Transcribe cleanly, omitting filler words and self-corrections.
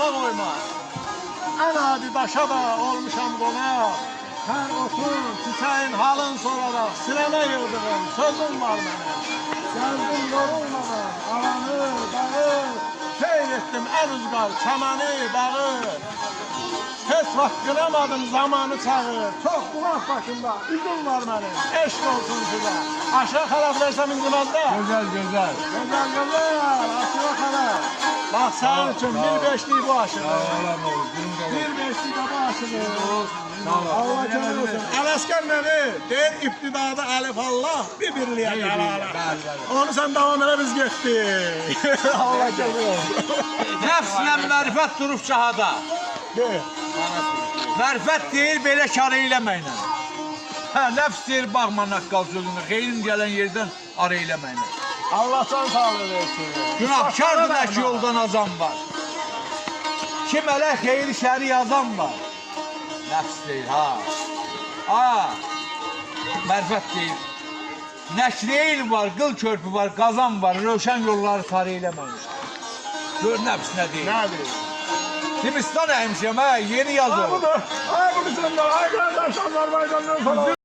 başıma koyma. En adi daşa da olmuşam qonaq. Sen otur, çiçeğin halın sorarak sineme yıldırım, sözüm var benim. Geldim yorulmadan, alanı, dağı, seyrettim en uzgar, çəməni, bağı. Heç vaxt qıramadım zamanı çağı, çok kulak başımda, üzüm var benim, eşk olsun size. Aşağı xalat versem incimezde. Güzel güzel. Güzel güzel, aşağı xalat. Bak senin için bir beşliği bu aşığı. Sağlam ol. Bir beşliği de bu aşığı. Sağ ol. Allah kömür olsun. Ələskər nəvi? Deyir ibtidada əlif Allah, bir birliyə qalalar. Onu sen devam elə biz getdik. Allah kömür olsun. Nəfslə mərifət durub şahada. Deyir. Mərifət deyir, belə kar eyləməklə. Hə, nəfs deyir, baxma naqqal sözünə, xeyrin gələn yerdən ar eyləməklə. Allah can sağlığı versin. Günahkardır nə ki yoldan azam var. Kim elə xeyri şəri yazan var. Nəfs deyir, ha. Ha, mərifət deyir. Nəşriyel var, qıl körpü var, qazan var, rövşən yolları tar eyləməklə. Gör nəfs nə deyir. Nə deyir? Timistan əhmişəm, hə, yeni yazır. Ay budur. Ay bu bizimdir. Ay qardaş, Azərbaycandan falan.